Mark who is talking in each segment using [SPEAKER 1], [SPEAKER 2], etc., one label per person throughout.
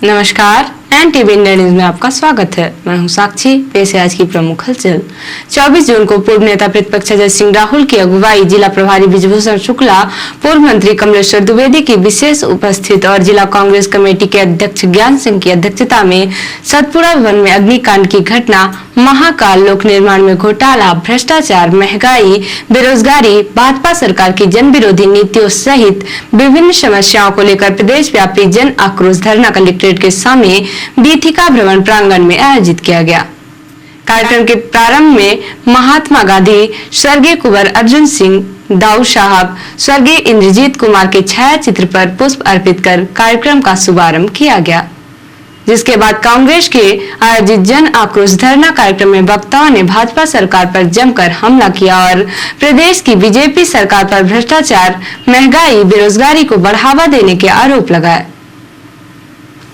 [SPEAKER 1] नमस्कार, NTV India news में आपका स्वागत है। मैं हूं साक्षी। पेश है आज की प्रमुख हलचल। 24 जून को पूर्व नेता प्रतिपक्ष अजय सिंह राहुल की अगुवाई, जिला प्रभारी ब्रिजभूषण शुक्ला, पूर्व मंत्री कमलेश्वर द्विवेदी की विशेष उपस्थित और जिला कांग्रेस कमेटी के अध्यक्ष ज्ञान सिंह की अध्यक्षता में सतपुड़ा भवन में अग्निकांड की घटना, महाकाल, लोक निर्माण में घोटाला, भ्रष्टाचार, महंगाई, बेरोजगारी, भाजपा सरकार की जन विरोधी नीतियों सहित विभिन्न समस्याओं को लेकर प्रदेश व्यापी जन आक्रोश धरना कलेक्ट्रेट के सामने बीथिका भ्रमण प्रांगण में आयोजित किया गया। कार्यक्रम के प्रारंभ में महात्मा गांधी, स्वर्गीय कुंवर अर्जुन सिंह, दाऊ साहब, स्वर्गीय इंद्रजीत कुमार के छायाचित्र पर पुष्प अर्पित कर कार्यक्रम का शुभारंभ किया गया, जिसके बाद कांग्रेस के आयोजित जन आक्रोश धरना कार्यक्रम में वक्ताओं ने भाजपा सरकार पर जमकर हमला किया और प्रदेश की बीजेपी सरकार पर भ्रष्टाचार, महंगाई, बेरोजगारी को बढ़ावा देने के आरोप लगाए।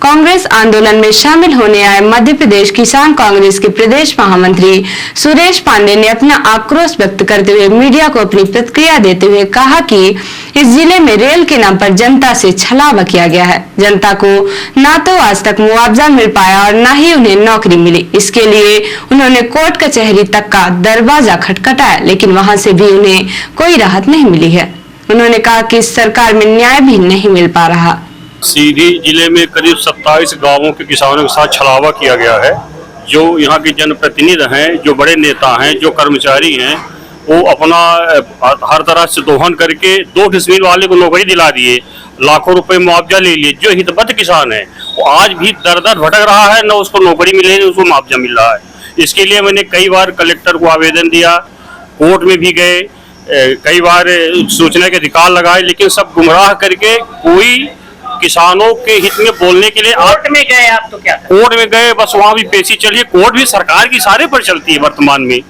[SPEAKER 1] कांग्रेस आंदोलन में शामिल होने आए मध्य प्रदेश किसान कांग्रेस के प्रदेश महामंत्री सुरेश पांडे ने अपना आक्रोश व्यक्त करते हुए मीडिया को अपनी प्रतिक्रिया देते हुए कहा कि इस जिले में रेल के नाम पर जनता से छलावा किया गया है। जनता को ना तो आज तक मुआवजा मिल पाया और न ही उन्हें नौकरी मिली। इसके लिए उन्होंने कोर्ट कचहरी तक का दरवाजा खटखटाया, लेकिन वहां से भी उन्हें कोई राहत नहीं मिली है। उन्होंने कहा कि इस सरकार में न्याय भी नहीं मिल पा रहा।
[SPEAKER 2] सीधी जिले में करीब 27 गांवों के किसानों के साथ छलावा किया गया है। जो यहाँ के जनप्रतिनिधि हैं, जो बड़े नेता हैं, जो कर्मचारी हैं, वो अपना हर तरह से दोहन करके 2 डिसमिल वाले को नौकरी दिला दिए, लाखों रुपए मुआवजा ले लिए। जो हितबद्ध किसान है वो आज भी दर दर भटक रहा है, न उसको नौकरी मिले न उसको मुआवजा मिल रहा है। इसके लिए मैंने कई बार कलेक्टर को आवेदन दिया, कोर्ट में भी गए, कई बार सूचना के अधिकार लगाए, लेकिन सब गुमराह करके कोई किसानों के हित में बोलने के लिए
[SPEAKER 3] कोर्ट में गए। आप तो क्या
[SPEAKER 2] कोर्ट में गए, बस वहाँ भी पेशी चलिए। कोर्ट भी सरकार की सारे पर चलती है वर्तमान में।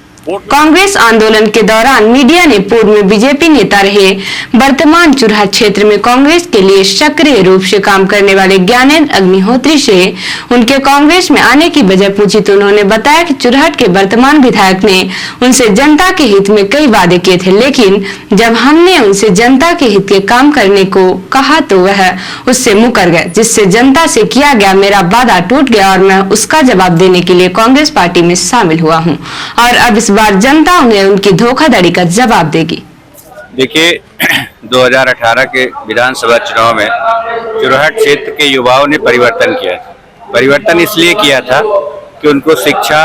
[SPEAKER 1] कांग्रेस आंदोलन के दौरान मीडिया ने पूर्व में बीजेपी नेता रहे, वर्तमान चुरहट क्षेत्र में कांग्रेस के लिए सक्रिय रूप से काम करने वाले ज्ञानेंद्र अग्निहोत्री से उनके कांग्रेस में आने की वजह पूछी तो उन्होंने बताया कि चुरहट के वर्तमान विधायक ने उनसे जनता के हित में कई वादे किए थे, लेकिन जब हमने उनसे जनता के हित के काम करने को कहा तो वह उससे मुकर गए, जिससे जनता से किया गया मेरा वादा टूट गया और मैं उसका जवाब देने के लिए कांग्रेस पार्टी में शामिल हुआ हूँ और अब इस बार जनता उन्हें उनकी धोखाधड़ी का जवाब देगी।
[SPEAKER 4] देखिए, 2018 के विधानसभा चुनाव में चुरहट क्षेत्र के युवाओं ने परिवर्तन किया। परिवर्तन इसलिए किया था कि उनको शिक्षा,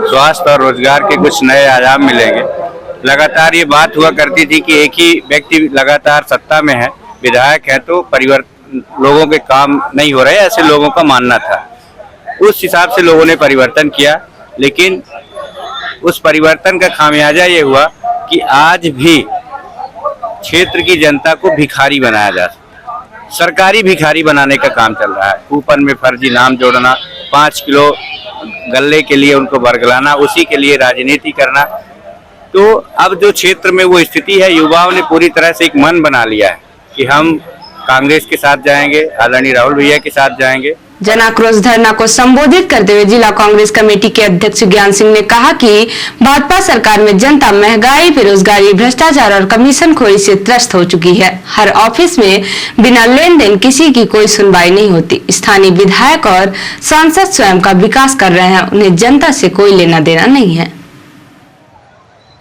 [SPEAKER 4] स्वास्थ्य और रोजगार के कुछ नए आयाम मिलेंगे। लगातार ये बात हुआ करती थी कि एक ही व्यक्ति लगातार सत्ता में है, विधायक है, तो परिवर्तन लोगों के काम नहीं हो रहे, ऐसे लोगों का मानना था। उस हिसाब से लोगों ने परिवर्तन किया, लेकिन उस परिवर्तन का खामियाजा ये हुआ कि आज भी क्षेत्र की जनता को भिखारी बनाया जा सकता है। सरकारी भिखारी बनाने का काम चल रहा है। कूपन में फर्जी नाम जोड़ना, 5 किलो गल्ले के लिए उनको बरगलाना, उसी के लिए राजनीति करना। तो अब जो क्षेत्र में वो स्थिति है, युवाओं ने पूरी तरह से एक मन बना लिया है कि हम कांग्रेस के साथ जाएंगे, आदरणीय राहुल भैया के साथ जाएंगे।
[SPEAKER 1] जन आक्रोश धरना को संबोधित करते हुए जिला कांग्रेस कमेटी के अध्यक्ष ज्ञान सिंह ने कहा कि भाजपा सरकार में जनता महंगाई, बेरोजगारी, भ्रष्टाचार और कमीशनखोरी से त्रस्त हो चुकी है। हर ऑफिस में बिना लेन देन किसी की कोई सुनवाई नहीं होती। स्थानीय विधायक और सांसद स्वयं का विकास कर रहे हैं, उन्हें जनता से कोई लेना देना नहीं है।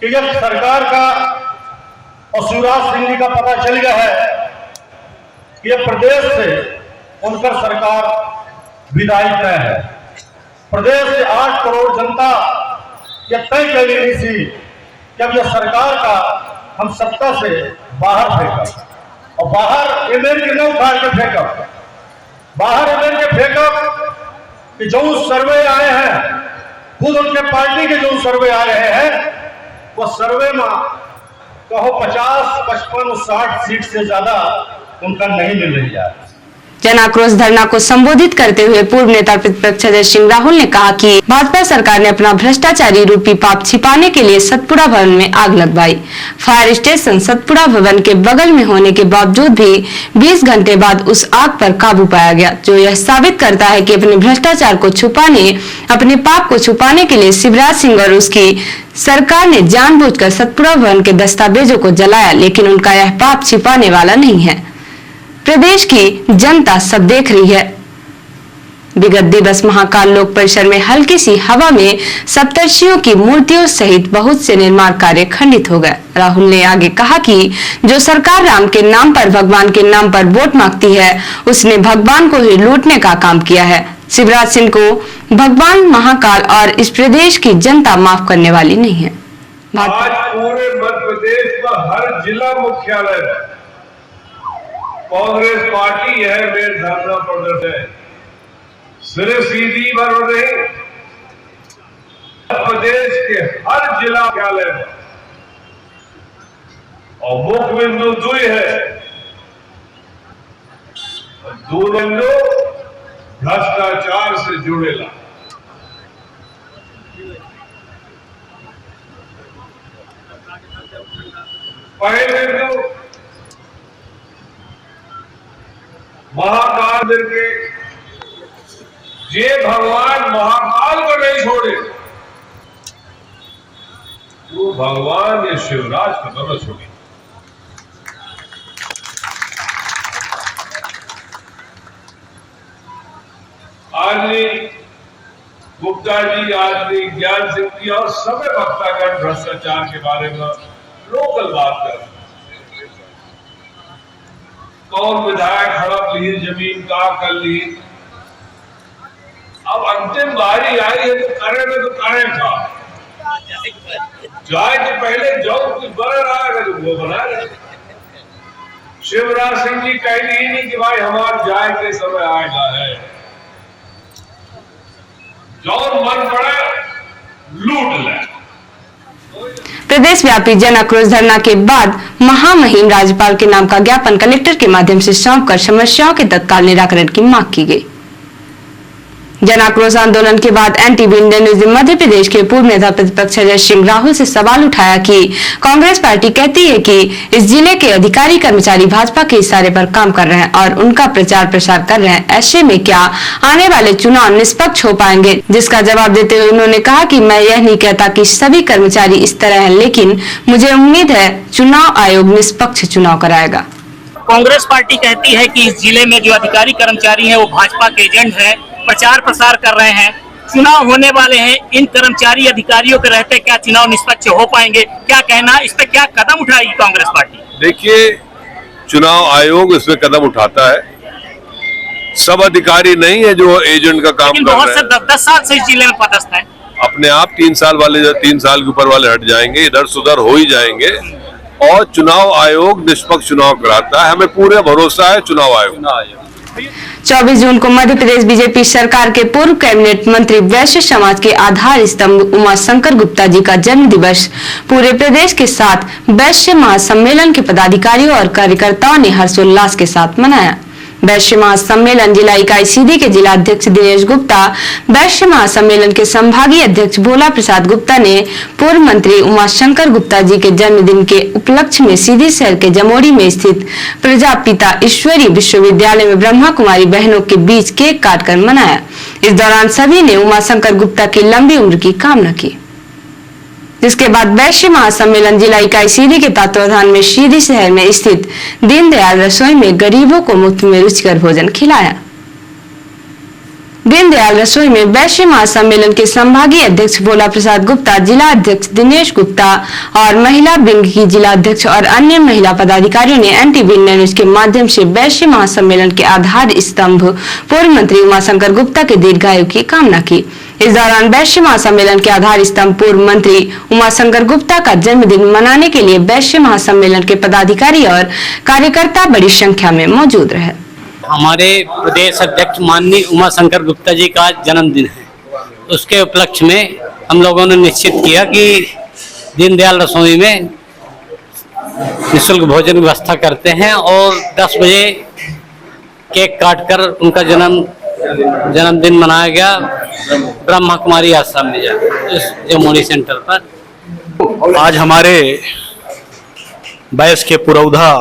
[SPEAKER 5] जब सरकार का और शिवराज सिंह जी का पता चल गया है कि ये प्रदेश से उनका सरकार विदाई तय है, प्रदेश से 8 करोड़ जनता ये तय कर ली थी जब यह सरकार का हम सत्ता से बाहर फेंकब और बाहर एमएल के न उखाड़ के फेंकब, बाहर एमएल के फेंकब कि जो सर्वे आए हैं, खुद उनके पार्टी के जो सर्वे आ रहे हैं, वो सर्वे में कहो 50, 55, 60 सीट से ज्यादा उनका नहीं मिल रही है।
[SPEAKER 1] जन आक्रोश धरना को संबोधित करते हुए पूर्व नेता प्रतिपक्ष अजय सिंह राहुल ने कहा कि भाजपा सरकार ने अपना भ्रष्टाचारी रूपी पाप छिपाने के लिए सतपुड़ा भवन में आग लगवाई। फायर स्टेशन सतपुड़ा भवन के बगल में होने के बावजूद भी 20 घंटे बाद उस आग पर काबू पाया गया, जो यह साबित करता है कि अपने भ्रष्टाचार को छुपाने, अपने पाप को छुपाने के लिए शिवराज सिंह और उसकी सरकार ने जानबूझकर सतपुड़ा भवन के दस्तावेजों को जलाया, लेकिन उनका यह पाप छिपाने वाला नहीं है। प्रदेश की जनता सब देख रही है। विगत दिवस महाकाल लोक परिसर में हल्की सी हवा में सप्तर्षियों की मूर्तियों सहित बहुत से निर्माण कार्य खंडित हो गए। राहुल ने आगे कहा कि जो सरकार राम के नाम पर, भगवान के नाम पर वोट मांगती है, उसने भगवान को ही लूटने का काम किया है। शिवराज सिंह को भगवान महाकाल और इस प्रदेश की जनता माफ करने वाली नहीं है।
[SPEAKER 3] आज पूरे मध्य प्रदेश का हर जिला मुख्यालय में कांग्रेस पार्टी है मेरे धरना प्रदर्शन है। सिर्फ सीधी भर नहीं, प्रदेश के हर जिला मुख्यालय में और मुख्य बिंदु दुई है, दो बिंदु भ्रष्टाचार से जुड़ेला। पहले बिंदु महाकाल के जे भगवान महाकाल को नहीं छोड़े, वो भगवान ये शिवराज को तो न छोड़े। आदमी गुप्ता जी, आदमी ज्ञान सिंह जी और सभी वक्तागण भ्रष्टाचार के बारे में लोकल बात कर, कौन विधायक हड़प ली जमीन का कर ली। अब अंतिम बारी आई है तो करें में तो करें का जाए तो पहले जो कुछ बना रहा है तो वो बना रहे। शिवराज सिंह जी कहते ही नहीं कि भाई हमारे जाए के समय आएगा है, जो मन पड़े लूट ले।
[SPEAKER 1] प्रदेश व्यापी जन आक्रोश धरना के बाद महामहिम राज्यपाल के नाम का ज्ञापन कलेक्टर के माध्यम से सौंपकर समस्याओं के तत्काल निराकरण की मांग की गई। जन आक्रोश आंदोलन के बाद एनटीवी इंडिया न्यूज ने मध्य प्रदेश के पूर्व नेता प्रतिपक्ष अजय सिंह राहुल से सवाल उठाया कि कांग्रेस पार्टी कहती है कि इस जिले के अधिकारी कर्मचारी भाजपा के इशारे पर काम कर रहे हैं और उनका प्रचार प्रसार कर रहे हैं। ऐसे में क्या आने वाले चुनाव निष्पक्ष हो पाएंगे? जिसका जवाब देते हुए उन्होंने कहा कि मैं यह नहीं कहता कि सभी कर्मचारी इस तरह है, लेकिन मुझे उम्मीद है चुनाव आयोग निष्पक्ष चुनाव कराएगा।
[SPEAKER 6] कांग्रेस पार्टी कहती है कि इस जिले में जो अधिकारी कर्मचारी हैं वो भाजपा के एजेंट हैं, प्रचार प्रसार कर रहे हैं। चुनाव होने वाले हैं, इन कर्मचारी अधिकारियों के रहते क्या चुनाव निष्पक्ष हो पाएंगे? क्या कहना, इस पे क्या कदम उठाएगी कांग्रेस पार्टी?
[SPEAKER 3] देखिए, चुनाव आयोग इसमें कदम उठाता है। सब अधिकारी नहीं है जो एजेंट का काम कर रहे हैं।
[SPEAKER 6] बहुत से 10 साल से इस जिले में पदस्थ हैं।
[SPEAKER 3] अपने आप 3 साल वाले, 3 साल के ऊपर वाले हट जाएंगे, इधर सुधर हो ही जाएंगे और चुनाव आयोग निष्पक्ष चुनाव कराता है। हमें पूरा भरोसा है चुनाव आयोग।
[SPEAKER 1] 24 जून को मध्य प्रदेश बीजेपी सरकार के पूर्व कैबिनेट मंत्री वैश्य समाज के आधार स्तंभ उमाशंकर गुप्ता जी का जन्म दिवस पूरे प्रदेश के साथ वैश्य महासम्मेलन के पदाधिकारियों और कार्यकर्ताओं ने हर्षोल्लास के साथ मनाया। वैश्य महासम्मेलन जिला इकाई सीधी के जिला अध्यक्ष दिनेश गुप्ता, वैश्य महासम्मेलन के संभागीय अध्यक्ष भोला प्रसाद गुप्ता ने पूर्व मंत्री उमाशंकर गुप्ता जी के जन्मदिन के उपलक्ष्य में सीधी शहर के जमोड़ी में स्थित प्रजापिता ईश्वरी विश्वविद्यालय में ब्रह्मा कुमारी बहनों के बीच केक काटकर मनाया। इस दौरान सभी ने उमाशंकर गुप्ता की लंबी उम्र की कामना की। जिसके बाद वैश्य महासम्मेलन जिला इकाई सीधी के तत्वाधान में सीधी शहर में स्थित दीनदयाल रसोई में गरीबों को मुफ्त में रुचिकर भोजन खिलाया। दीनदयाल रसोई में वैश्य महासम्मेलन के संभागीय अध्यक्ष भोला प्रसाद गुप्ता, जिला अध्यक्ष दिनेश गुप्ता और महिला विंग की जिला अध्यक्ष और अन्य महिला पदाधिकारियों ने एनटीवी इंडिया न्यूज के माध्यम से वैश्य महासम्मेलन के आधार स्तंभ पूर्व मंत्री उमाशंकर गुप्ता के दीर्घायु की कामना की। इस दौरान वैश्य महासम्मेलन के आधार स्तंभ पूर्व मंत्री उमाशंकर गुप्ता का जन्मदिन मनाने के लिए वैश्य महासम्मेलन के पदाधिकारी और कार्यकर्ता बड़ी संख्या में मौजूद रहे।
[SPEAKER 6] हमारे प्रदेश अध्यक्ष माननीय उमाशंकर गुप्ता जी का जन्मदिन है, उसके उपलक्ष्य में हम लोगों ने निश्चित किया कि दीनदयाल रसोई में निःशुल्क भोजन व्यवस्था करते हैं और 10 बजे केक काटकर उनका जन्मदिन मनाया गया ब्रह्मा कुमारी आश्रम में इस जमोरी सेंटर पर।
[SPEAKER 7] आज हमारे बैस के पुरौधा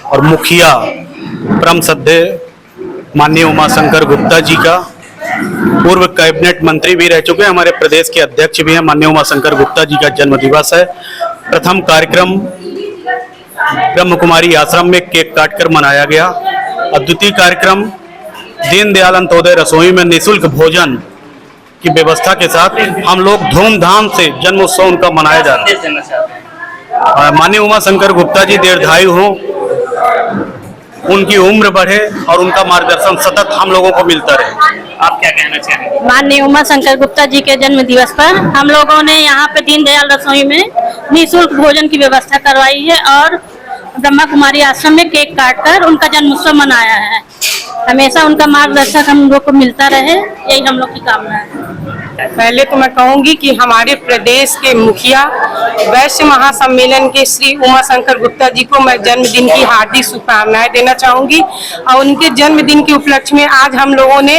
[SPEAKER 7] और मुखिया परम श्रद्धेय माननीय उमाशंकर गुप्ता जी का, पूर्व कैबिनेट मंत्री भी रह चुके हैं, हमारे प्रदेश के अध्यक्ष भी हैं, माननीय उमाशंकर गुप्ता जी का जन्म दिवस है। प्रथम कार्यक्रम ब्रह्म कुमारी आश्रम में केक काटकर मनाया गया और द्वितीय कार्यक्रम दीनदयाल अंत्योदय रसोई में निःशुल्क भोजन की व्यवस्था के साथ हम लोग धूमधाम से जन्मोत्सव उनका मनाया जा रहा है। माननीय उमा शंकर गुप्ता जी दीर्घायु हों, उनकी उम्र बढ़े और उनका मार्गदर्शन सतत हम लोगों को मिलता रहे।
[SPEAKER 6] आप क्या कहना चाहेंगे?
[SPEAKER 8] माननीय उमा शंकर गुप्ता जी के जन्म दिवस पर हम लोगों ने यहाँ पे दीनदयाल रसोई में निःशुल्क भोजन की व्यवस्था करवाई है और ब्रह्मा कुमारी आश्रम में केक काटकर उनका जन्मोत्सव मनाया है। हमेशा उनका मार्गदर्शन हम लोग को मिलता रहे, यही हम लोग की कामना है।
[SPEAKER 9] पहले तो मैं कहूंगी कि हमारे प्रदेश के मुखिया वैश्य महासम्मेलन के श्री उमा शंकर गुप्ता जी को मैं जन्मदिन की हार्दिक शुभकामनाएं देना चाहूंगी और उनके जन्मदिन के उपलक्ष्य में आज हम लोगों ने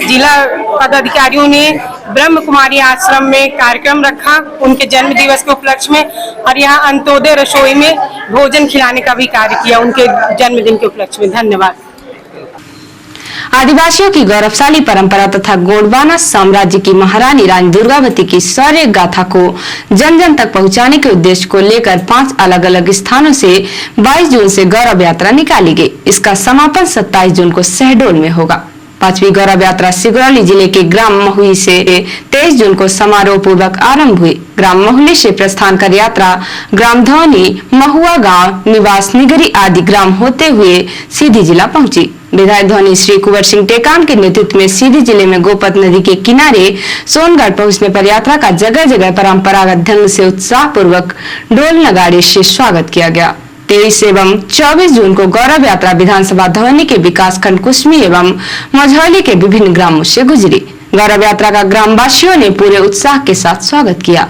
[SPEAKER 9] जिला पदाधिकारियों ने ब्रह्म कुमारी आश्रम में कार्यक्रम रखा उनके जन्म दिवस के उपलक्ष्य में और यहाँ अंत्योदय रसोई में भोजन खिलाने का भी कार्य किया उनके जन्मदिन के उपलक्ष्य में। धन्यवाद।
[SPEAKER 1] आदिवासियों की गौरवशाली परंपरा तथा गोंडवाना साम्राज्य की महारानी रानी दुर्गावती की शौर्य गाथा को जन जन तक पहुंचाने के उद्देश्य को लेकर 5 अलग अलग स्थानों से 22 जून से गौरव यात्रा निकाली गई। इसका समापन 27 जून को शहडोल में होगा। 5वीं गौरव यात्रा सिगरौली जिले के ग्राम महुई से 23 जून को समारोह पूर्वक आरंभ हुई। ग्राम महुली से प्रस्थान कर यात्रा ग्राम धौनी, महुआ गांव, निवास निगरी आदि ग्राम होते हुए सीधी जिला पहुंची। विधायक धौनी श्री कुंवर सिंह टेकाम के नेतृत्व में सीधी जिले में गोपत नदी के किनारे सोनगढ़ पहुंचने पर यात्रा का जगह जगह परंपरागत ढंग से उत्साह पूर्वक ढोल नगाड़े से स्वागत किया गया। 23 एवं 24 जून को गौरव यात्रा विधानसभा धौनी के विकासखंड कुसमी एवं मझौली के विभिन्न ग्रामों से गुजरी। गौरव यात्रा का ग्रामवासियों ने पूरे उत्साह के साथ स्वागत किया।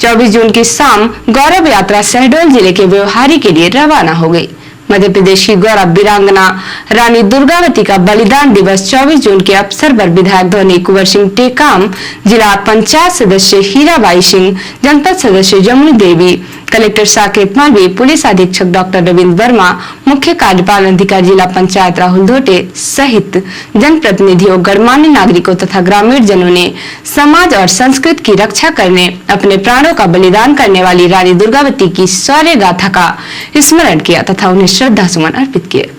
[SPEAKER 1] 24 जून की शाम गौरव यात्रा शहडोल जिले के व्यवहारी के लिए रवाना हो गई। मध्य प्रदेश की गौरव वीरांगना रानी दुर्गावती का बलिदान दिवस 24 जून के अवसर पर विधायक धौनी कुंवर सिंह टेकाम, जिला पंचायत सदस्य हीराबाई सिंह, जनपद सदस्य जमुनी देवी, कलेक्टर साकेत मालवी, पुलिस अधीक्षक डॉक्टर रविंद्र वर्मा, मुख्य कार्यपालन अधिकारी जिला पंचायत राहुल धोटे सहित जनप्रतिनिधियों, गणमान्य नागरिकों तथा ग्रामीण जनों ने समाज और संस्कृति की रक्षा करने अपने प्राणों का बलिदान करने वाली रानी दुर्गावती की शौर्य गाथा का स्मरण किया तथा उन्हें श्रद्धा सुमन अर्पित किए।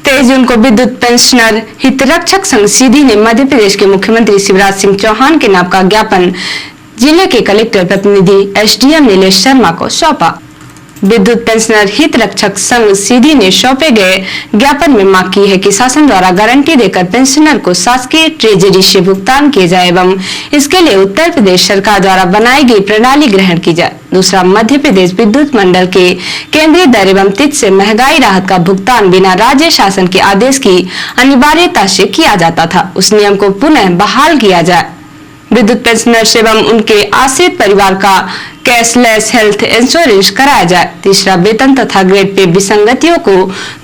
[SPEAKER 1] 23 जून को विद्युत पेंशनर हितरक्षक संघ सीधी ने मध्य प्रदेश के मुख्यमंत्री शिवराज सिंह चौहान के नाम का ज्ञापन जिले के कलेक्टर प्रतिनिधि एसडीएम नीलेश शर्मा को सौंपा। विद्युत पेंशनर हित रक्षक संघ सीधी ने सौंपे गए ज्ञापन में मांग की है कि शासन द्वारा गारंटी देकर पेंशनर को शासकीय ट्रेजरी से भुगतान किए जाए एवं इसके लिए उत्तर प्रदेश सरकार द्वारा बनाई गई प्रणाली ग्रहण की जाए। दूसरा, मध्य प्रदेश विद्युत मंडल के केंद्रीय दर एवं तिथि से महंगाई राहत का भुगतान बिना राज्य शासन के आदेश की अनिवार्यता से किया जाता था, उस नियम को पुनः बहाल किया जाए। विद्युत पेंशनर्स एवं उनके आश्रित परिवार का कैशलेस हेल्थ इंश्योरेंस कराया जाए। तीसरा, वेतन तथा ग्रेड पे विसंगतियों को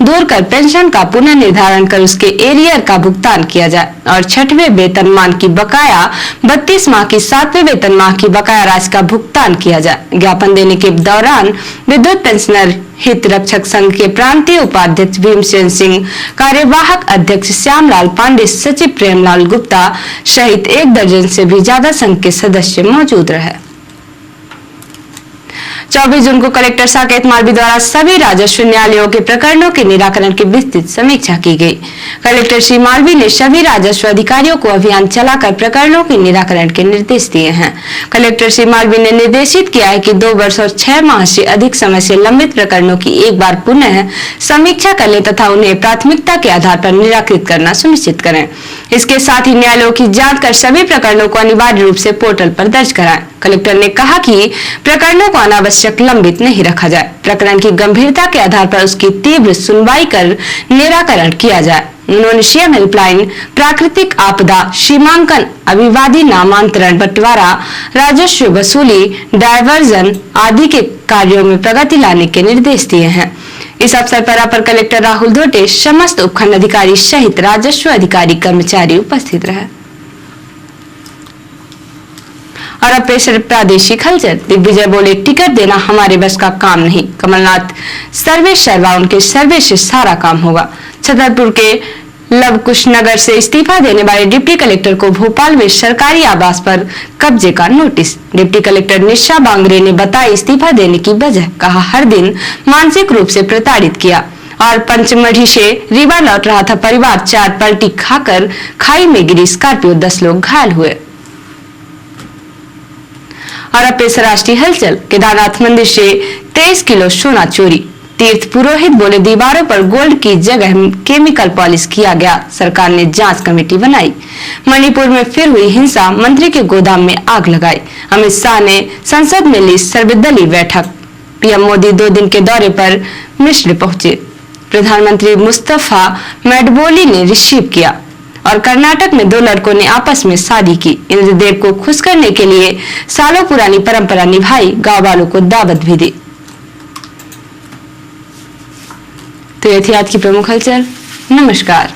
[SPEAKER 1] दूर कर पेंशन का पुनः निर्धारण कर उसके एरियर का भुगतान किया जाए। और 6वें वेतनमान की बकाया 32 माह की 7वें वेतन माह की बकाया राशि का भुगतान किया जाए। ज्ञापन देने के दौरान विद्युत पेंशनर हित रक्षक संघ के प्रांतीय उपाध्यक्ष भीमसेन सिंह, कार्यवाहक अध्यक्ष श्यामलाल पांडे, सचिव प्रेमलाल गुप्ता सहित 1 दर्जन से भी ज्यादा संघ के सदस्य मौजूद रहे। 24 जून को कलेक्टर साकेत मालवी द्वारा सभी राजस्व न्यायालयों के प्रकरणों के निराकरण की विस्तृत समीक्षा की गई। कलेक्टर श्री मालवी ने सभी राजस्व अधिकारियों को अभियान चलाकर प्रकरणों के निराकरण के निर्देश दिए हैं। कलेक्टर श्री मालवी ने निर्देशित किया है कि 2 वर्ष और 6 माह से अधिक समय से लंबित प्रकरणों की एक बार पुनः समीक्षा कर ले तथा उन्हें प्राथमिकता के आधार पर निराकृत करना सुनिश्चित करें। इसके साथ ही न्यायालयों की जांच कर सभी प्रकरणों को अनिवार्य रूप से पोर्टल पर दर्ज कराएं। कलेक्टर ने कहा कि प्रकरणों को अनावश्यक लंबित नहीं रखा जाए। प्रकरण की गंभीरता के आधार पर उसकी तीव्र सुनवाई कर निराकरण किया जाए। उन्होंने सीएम हेल्पलाइन, प्राकृतिक आपदा, सीमांकन, अविवादी नामांतरण, बंटवारा, राजस्व वसूली, डायवर्जन आदि के कार्यों में प्रगति लाने के निर्देश दिए हैं। इस अवसर पर अपर कलेक्टर राहुल धोटे, समस्त उपखंड अधिकारी सहित राजस्व अधिकारी कर्मचारी उपस्थित रहे। और अब पेश प्रादेशिक हलचल। दिग्विजय बोले, टिकट देना हमारे बस का काम नहीं। कमलनाथ, सर्वे सर्वा उनके सर्वे से सारा काम होगा। छतरपुर के लवकुश नगर से इस्तीफा देने वाले डिप्टी कलेक्टर को भोपाल में सरकारी आवास पर कब्जे का नोटिस। डिप्टी कलेक्टर निशा बांगरे ने बताया इस्तीफा देने की वजह, कहा हर दिन मानसिक रूप से प्रताड़ित किया। और पंचमढ़ी से रीवा लौट रहा था परिवार, 4 पलटी खाकर खाई में गिरी स्कॉर्पियो, 10 लोग घायल हुए। और अब पेश राष्ट्रीय हलचल। केदारनाथ मंदिर से 23 किलो सोना चोरी, तीर्थ पुरोहित बोले दीवारों पर गोल्ड की जगह केमिकल पॉलिश किया गया, सरकार ने जांच कमेटी बनाई। मणिपुर में फिर हुई हिंसा, मंत्री के गोदाम में आग लगाई। अमित शाह ने संसद में ली सर्वदलीय बैठक। पीएम मोदी 2 दिन के दौरे पर मिस्र पहुंचे। प्रधानमंत्री मुस्तफा मैडबोली ने रिसीव किया। और कर्नाटक में 2 लड़कों ने आपस में शादी की। इंद्रदेव को खुश करने के लिए सालों पुरानी परंपरा निभाई, गांव वालों को दावत भी दी। तो ये थी आज की प्रमुख हलचल। नमस्कार।